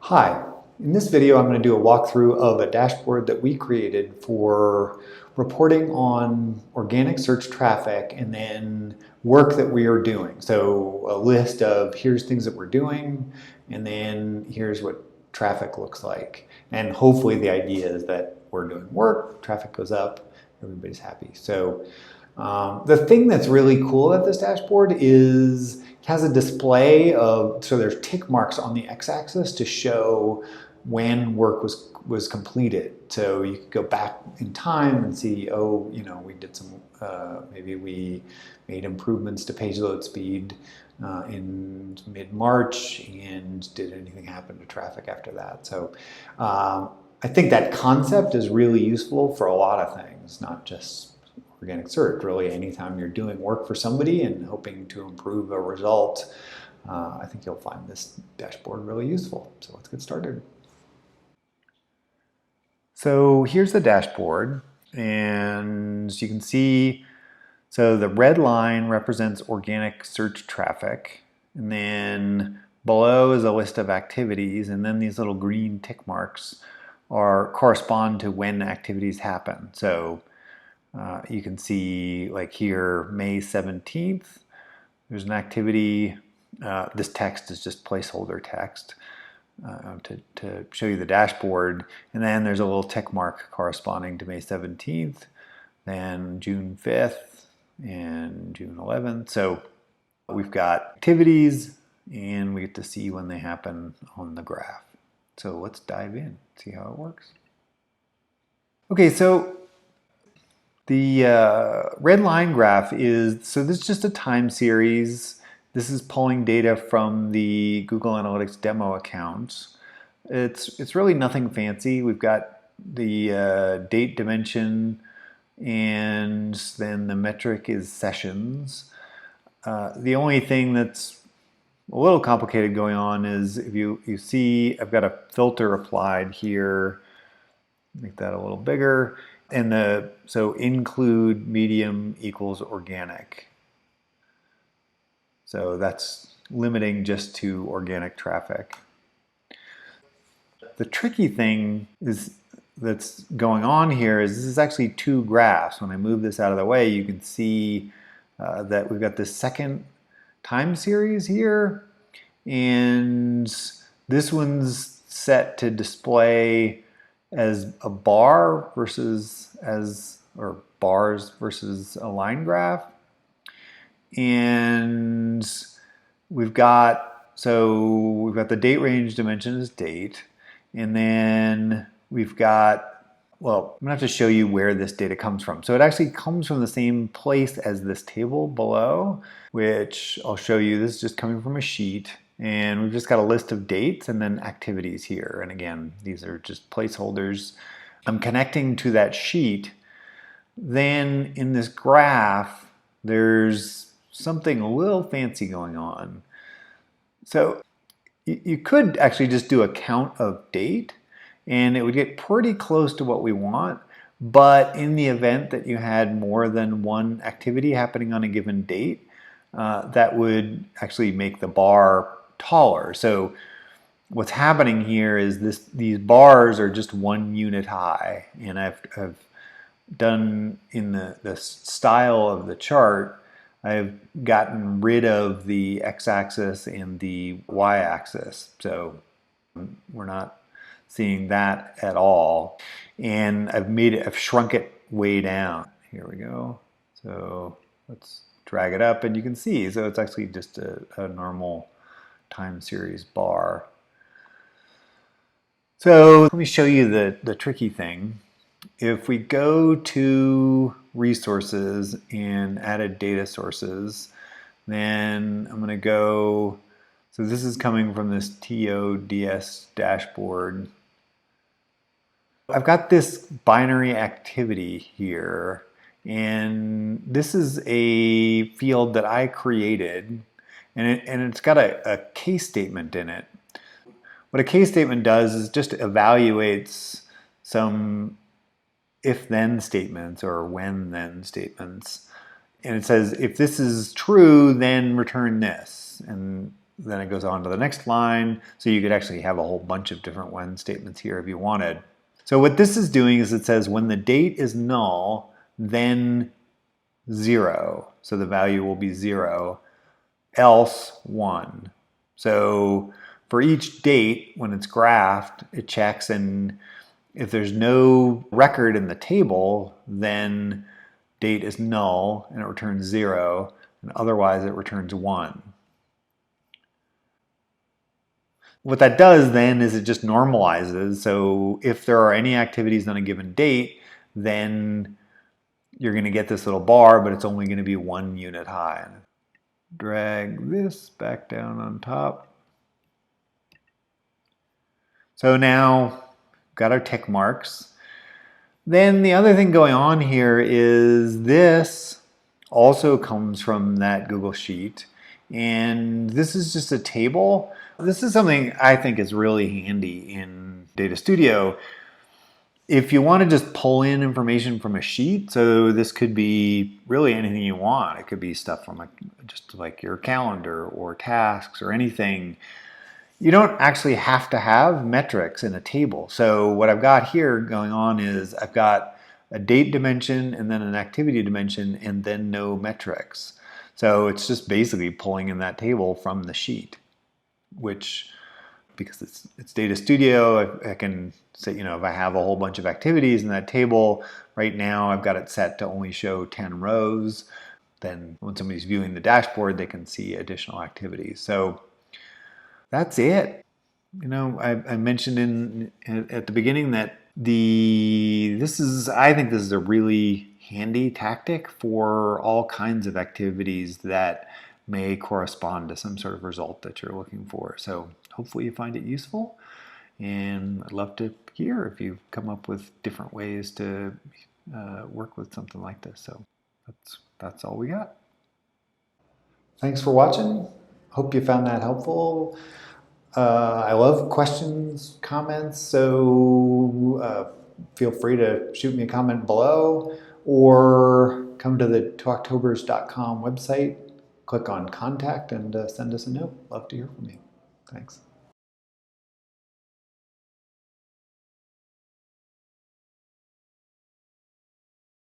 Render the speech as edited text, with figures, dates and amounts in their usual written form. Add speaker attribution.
Speaker 1: Hi, in this video I'm going to do a walkthrough of a dashboard that we created for reporting on organic search traffic and then work that we are doing. So a list of here's things that we're doing and then here's what traffic looks like. And hopefully the idea is that we're doing work, traffic goes up, everybody's happy. So the thing that's really cool about this dashboard is it has a display of, so there's tick marks on the x-axis to show when work was completed. So you could go back in time and see, oh, we did some, maybe we made improvements to page load speed in mid-March, and did anything happen to traffic after that? So I think that concept is really useful for a lot of things, not just organic search. Really, anytime you're doing work for somebody and hoping to improve a result, I think you'll find this dashboard really useful. So let's get started. So here's the dashboard, and you can see, so the red line represents organic search traffic, and then below is a list of activities, and then these little green tick marks correspond to when activities happen. So you can see, like here, May 17th, there's an activity. This text is just placeholder text to show you the dashboard. And then there's a little tick mark corresponding to May 17th, then June 5th, and June 11th. So we've got activities, and we get to see when they happen on the graph. So let's dive in, see how it works. Okay, so the red line graph is, so this is just a time series. This is pulling data from the Google Analytics demo account. It's really nothing fancy. We've got the date dimension, and then the metric is sessions. The only thing that's a little complicated going on is if you see, I've got a filter applied here. Make that a little bigger. And so include medium equals organic. So that's limiting just to organic traffic. The tricky thing that's going on here is this is actually two graphs. When I move this out of the way, you can see that we've got this second time series here, and this one's set to display as a bar versus or bars versus a line graph. And we've got the date range dimension as date, and then we've got, well, I'm gonna have to show you where this data comes from. So it actually comes from the same place as this table below, which I'll show you. This is just coming from a sheet. And we've just got a list of dates and then activities here. And again, these are just placeholders. I'm connecting to that sheet. Then in this graph, there's something a little fancy going on. So you could actually just do a count of date, and it would get pretty close to what we want. But in the event that you had more than one activity happening on a given date, that would actually make the bar taller. So what's happening here is these bars are just 1 unit high, and I've done in the style of the chart, I've gotten rid of the x-axis and the y-axis, so we're not seeing that at all. And I've shrunk it way down. Here we go. So let's drag it up, and you can see, so it's actually just a normal time series bar. So let me show you the tricky thing. If we go to resources and added data sources, then I'm going to go, so this is coming from this TODS dashboard. I've got this binary activity here, and this is a field that I created, and it's got a case statement in it. What a case statement does is just evaluates some if-then statements or when-then statements. And it says, if this is true, then return this. And then it goes on to the next line. So you could actually have a whole bunch of different when statements here if you wanted. So what this is doing is it says when the date is null, then 0. So the value will be 0, else 1. So for each date, when it's graphed, it checks, and if there's no record in the table, then date is null and it returns 0, and otherwise it returns 1. What that does then is it just normalizes. So if there are any activities on a given date, then you're going to get this little bar, but it's only going to be 1 unit high. Drag this back down on top. So now got our tick marks. Then the other thing going on here is this also comes from that Google Sheet. And this is just a table. This is something I think is really handy in Data Studio. If you want to just pull in information from a sheet, so this could be really anything you want. It could be stuff from just like your calendar or tasks or anything. You don't actually have to have metrics in a table. So what I've got here going on is I've got a date dimension and then an activity dimension and then no metrics. So it's just basically pulling in that table from the sheet, which, because it's Data Studio, I can say, if I have a whole bunch of activities in that table, right now I've got it set to only show 10 rows. Then when somebody's viewing the dashboard, they can see additional activities. So that's it. I mentioned at the beginning that I think this is a really handy tactic for all kinds of activities that may correspond to some sort of result that you're looking for. So hopefully you find it useful, and I'd love to hear if you've come up with different ways to work with something like this. So that's all we got. Thanks for watching. Hope you found that helpful. I love questions, comments, so feel free to shoot me a comment below or come to the talktobers.com website, click on contact, and send us a note. Love to hear from you. Thanks.